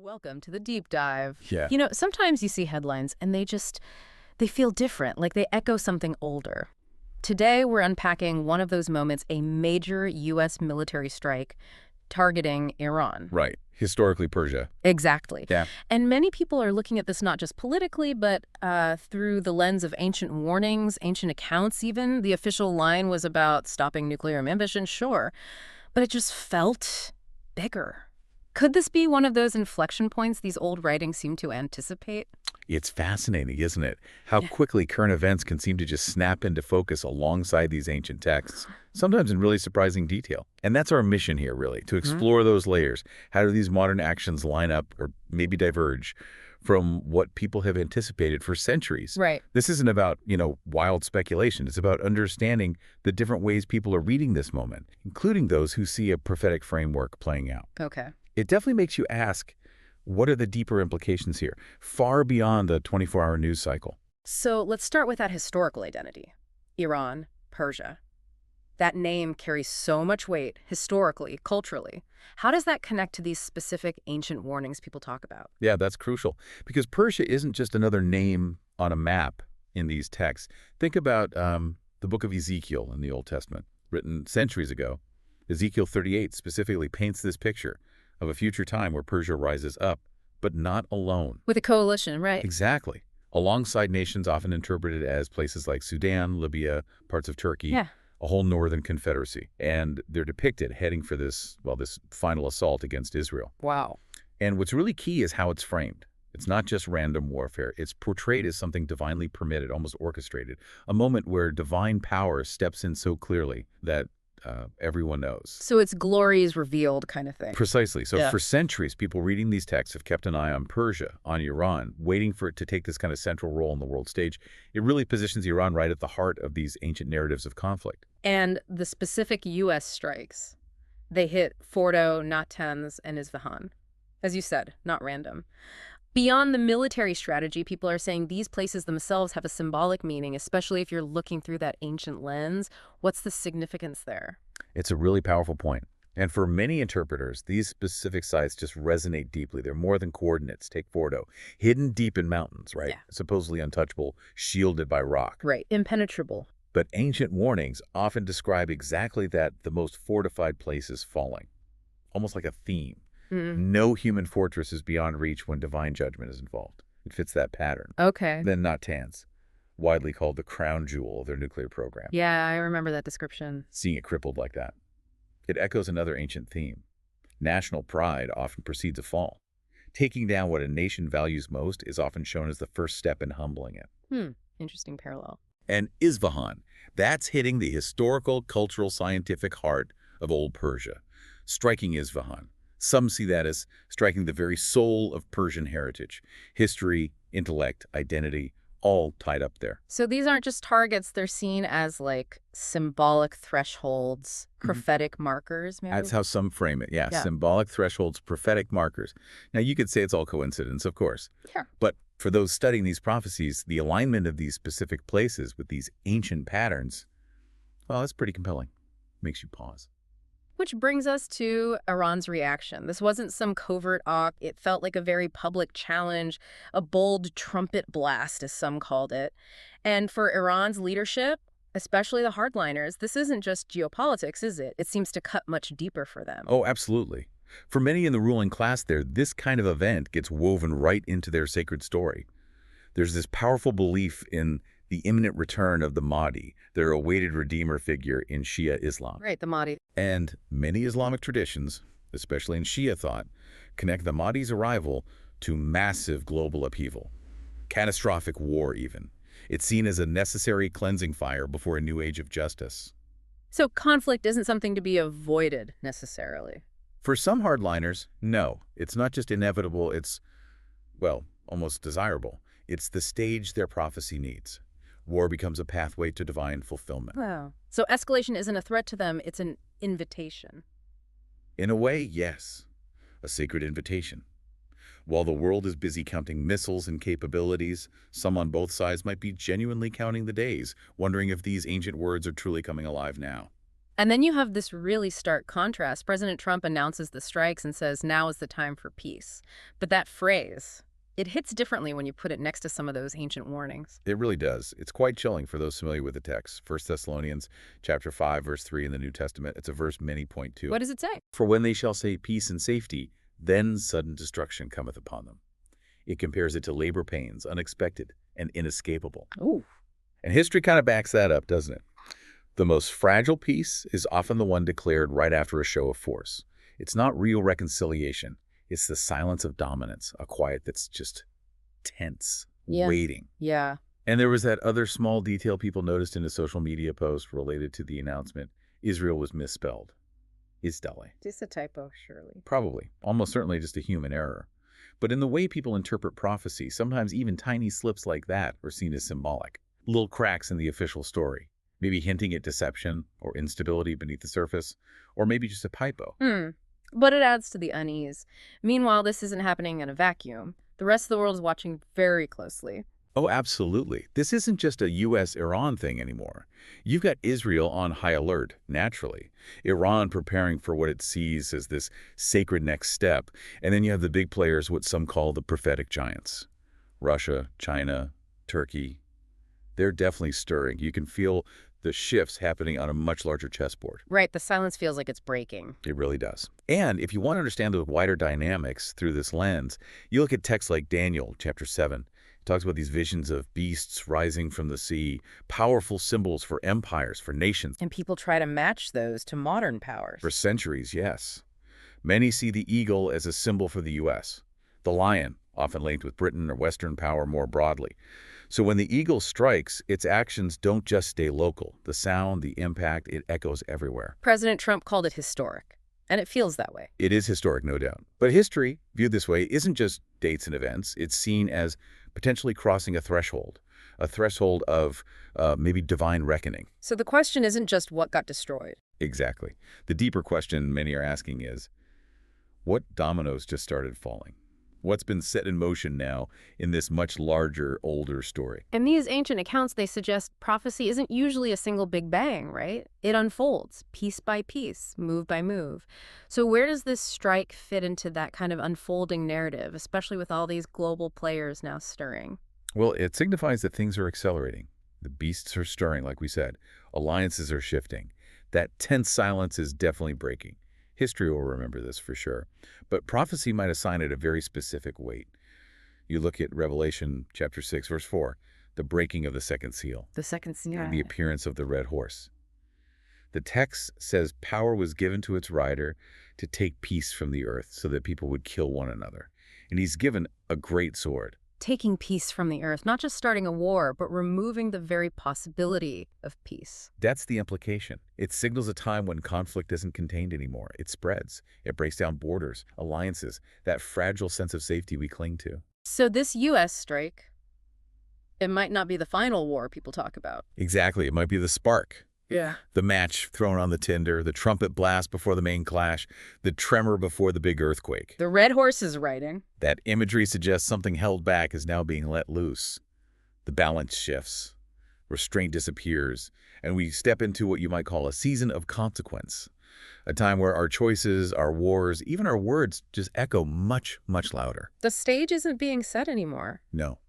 Welcome to the deep dive. Yeah. Sometimes you see headlines and they feel different, like they echo something older. Today, we're unpacking one of those moments, a major U.S. military strike targeting Iran. Right. Historically, Persia. Exactly. Yeah. And many people are looking at this not just politically, but through the lens of ancient warnings, ancient accounts even. The official line was about stopping nuclear ambition, sure, but it just felt bigger. Could this be one of those inflection points these old writings seem to anticipate? It's fascinating, isn't it? How quickly current events can seem to just snap into focus alongside these ancient texts, sometimes in really surprising detail. And that's our mission here, really, to explore those layers. How do these modern actions line up or maybe diverge from what people have anticipated for centuries? Right. This isn't about, wild speculation. It's about understanding the different ways people are reading this moment, including those who see a prophetic framework playing out. Okay. It definitely makes you ask, what are the deeper implications here, far beyond the 24-hour news cycle? So let's start with that historical identity. Iran, Persia. That name carries so much weight historically, culturally. How does that connect to these specific ancient warnings people talk about? Yeah, that's crucial, because Persia isn't just another name on a map in these texts. Think about the book of Ezekiel in the Old Testament, written centuries ago. Ezekiel 38 specifically paints this picture of a future time where Persia rises up, but not alone. With a coalition, right? Exactly. Alongside nations often interpreted as places like Sudan, Libya, parts of Turkey, Yeah. a whole northern confederacy. And they're depicted heading for this final assault against Israel. Wow. And what's really key is how it's framed. It's not just random warfare. It's portrayed as something divinely permitted, almost orchestrated, a moment where divine power steps in so clearly that everyone knows. So it's glory is revealed kind of thing. Precisely. So Yeah. for centuries, people reading these texts have kept an eye on Persia, on Iran, waiting for it to take this kind of central role in the world stage. It really positions Iran right at the heart of these ancient narratives of conflict. And the specific U.S. strikes, they hit Fordo, Natanz, and Isfahan. As you said, not random. Beyond the military strategy, people are saying these places themselves have a symbolic meaning, especially if you're looking through that ancient lens. What's the significance there? It's a really powerful point. And for many interpreters, these specific sites just resonate deeply. They're more than coordinates. Take Fordo, hidden deep in mountains, right? Yeah. Supposedly untouchable, shielded by rock. Right. Impenetrable. But ancient warnings often describe exactly that, the most fortified places falling. Almost like a theme. No human fortress is beyond reach when divine judgment is involved. It fits that pattern. Okay. Then Natanz, widely called the crown jewel of their nuclear program. Yeah, I remember that description. Seeing it crippled like that. It echoes another ancient theme. National pride often precedes a fall. Taking down what a nation values most is often shown as the first step in humbling it. Interesting parallel. And Isfahan, that's hitting the historical, cultural, scientific heart of old Persia. Striking Isfahan. Some see that as striking the very soul of Persian heritage. History, intellect, identity, all tied up there. So these aren't just targets, they're seen as like symbolic thresholds, prophetic markers, maybe? That's how some frame it. Yeah, Yeah. symbolic thresholds, prophetic markers. Now, you could say it's all coincidence, of course. Sure. But for those studying these prophecies, the alignment of these specific places with these ancient patterns, well, that's pretty compelling. Makes you pause. Which brings us to Iran's reaction. This wasn't some covert act. It felt like a very public challenge, a bold trumpet blast, as some called it. And for Iran's leadership, especially the hardliners, this isn't just geopolitics, is it? It seems to cut much deeper for them. Oh, absolutely. For many in the ruling class there, this kind of event gets woven right into their sacred story. There's this powerful belief in the imminent return of the Mahdi, their awaited redeemer figure in Shia Islam. Right, the Mahdi. And many Islamic traditions, especially in Shia thought, connect the Mahdi's arrival to massive global upheaval. Catastrophic war, even. It's seen as a necessary cleansing fire before a new age of justice. So conflict isn't something to be avoided, necessarily. For some hardliners, no. It's not just inevitable, it's, well, almost desirable. It's the stage their prophecy needs. War becomes a pathway to divine fulfillment. Wow. So escalation isn't a threat to them, it's an invitation. In a way, yes. A sacred invitation. While the world is busy counting missiles and capabilities, some on both sides might be genuinely counting the days, wondering if these ancient words are truly coming alive now. And then you have this really stark contrast. President Trump announces the strikes and says, now is the time for peace. But that phrase, it hits differently when you put it next to some of those ancient warnings. It really does. It's quite chilling for those familiar with the text. 1 Thessalonians chapter 5, verse 3 in the New Testament. It's a verse many point to. What does it say? For when they shall say peace and safety, then sudden destruction cometh upon them. It compares it to labor pains, unexpected and inescapable. Ooh. And history kind of backs that up, doesn't it? The most fragile peace is often the one declared right after a show of force. It's not real reconciliation. It's the silence of dominance, a quiet that's just tense, waiting. Yeah. And there was that other small detail people noticed in a social media post related to the announcement. Israel was misspelled. Isdale. Just a typo, surely. Probably. Almost certainly just a human error. But in the way people interpret prophecy, sometimes even tiny slips like that are seen as symbolic. Little cracks in the official story, maybe hinting at deception or instability beneath the surface, or maybe just a typo. But it adds to the unease. Meanwhile, this isn't happening in a vacuum. The rest of the world is watching very closely. Oh, absolutely. This isn't just a U.S.-Iran thing anymore. You've got Israel on high alert, naturally. Iran preparing for what it sees as this sacred next step. And then you have the big players, what some call the prophetic giants. Russia, China, Turkey. They're definitely stirring. You can feel the shifts happening on a much larger chessboard. Right, the silence feels like it's breaking. It really does. And if you want to understand the wider dynamics through this lens, you look at texts like Daniel, chapter 7. It talks about these visions of beasts rising from the sea, powerful symbols for empires, for nations. And people try to match those to modern powers. For centuries, yes. Many see the eagle as a symbol for the U.S., the lion, often linked with Britain or Western power more broadly. So when the eagle strikes, its actions don't just stay local. The sound, the impact, it echoes everywhere. President Trump called it historic, and it feels that way. It is historic, no doubt. But history, viewed this way, isn't just dates and events. It's seen as potentially crossing a threshold of maybe divine reckoning. So the question isn't just what got destroyed. Exactly. The deeper question many are asking is, what dominoes just started falling? What's been set in motion now in this much larger, older story? In these ancient accounts, they suggest prophecy isn't usually a single big bang, right? It unfolds piece by piece, move by move. So where does this strike fit into that kind of unfolding narrative, especially with all these global players now stirring? Well, it signifies that things are accelerating. The beasts are stirring, like we said. Alliances are shifting. That tense silence is definitely breaking. History will remember this for sure. But prophecy might assign it a very specific weight. You look at Revelation chapter 6, verse 4, the breaking of the second seal. The second seal. And the appearance of the red horse. The text says power was given to its rider to take peace from the earth so that people would kill one another. And he's given a great sword. Taking peace from the earth, not just starting a war, but removing the very possibility of peace. That's the implication. It signals a time when conflict isn't contained anymore. It spreads. It breaks down borders, alliances, that fragile sense of safety we cling to. So this U.S. strike, it might not be the final war people talk about. Exactly. It might be the spark. Yeah. The match thrown on the tinder, the trumpet blast before the main clash, the tremor before the big earthquake. The red horse is riding. That imagery suggests something held back is now being let loose. The balance shifts, restraint disappears, and we step into what you might call a season of consequence. A time where our choices, our wars, even our words just echo much, much louder. The stage isn't being set anymore. No.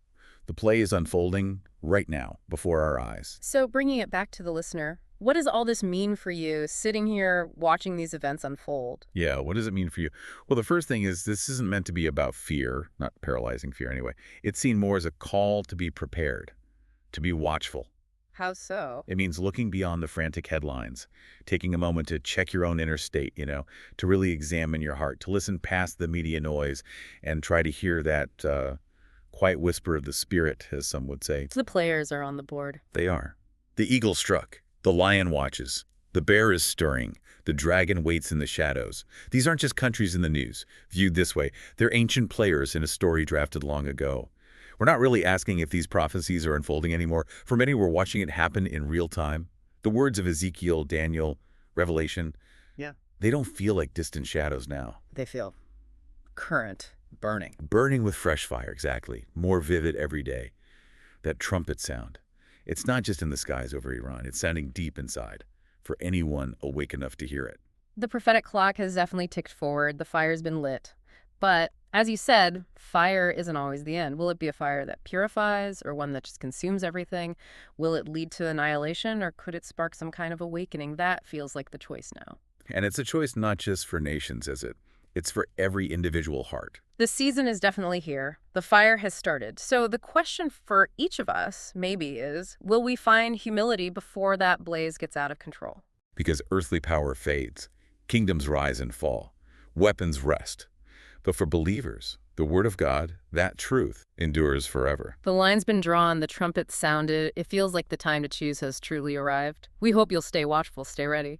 The play is unfolding right now before our eyes. So bringing it back to the listener, what does all this mean for you sitting here watching these events unfold? Yeah, what does it mean for you? Well, the first thing is this isn't meant to be about fear, not paralyzing fear anyway. It's seen more as a call to be prepared, to be watchful. How so? It means looking beyond the frantic headlines, taking a moment to check your own inner state, to really examine your heart, to listen past the media noise and try to hear that quiet whisper of the spirit, as some would say. The players are on the board. They are. The eagle struck. The lion watches. The bear is stirring. The dragon waits in the shadows. These aren't just countries in the news. Viewed this way, they're ancient players in a story drafted long ago. We're not really asking if these prophecies are unfolding anymore. For many, we're watching it happen in real time. The words of Ezekiel, Daniel, Revelation, they don't feel like distant shadows now. They feel current, burning. Burning with fresh fire, exactly. More vivid every day. That trumpet sound. It's not just in the skies over Iran. It's sounding deep inside. for anyone awake enough to hear it. The prophetic clock has definitely ticked forward. The fire's been lit. But as you said, fire isn't always the end. Will it be a fire that purifies or one that just consumes everything? Will it lead to annihilation or could it spark some kind of awakening? That feels like the choice now. And it's a choice not just for nations, is it? It's for every individual heart. The season is definitely here. The fire has started. So the question for each of us maybe is, will we find humility before that blaze gets out of control? Because earthly power fades, kingdoms rise and fall, weapons rest. But for believers, the Word of God, that truth, endures forever. The line's been drawn, the trumpet sounded. It feels like the time to choose has truly arrived. We hope you'll stay watchful, stay ready.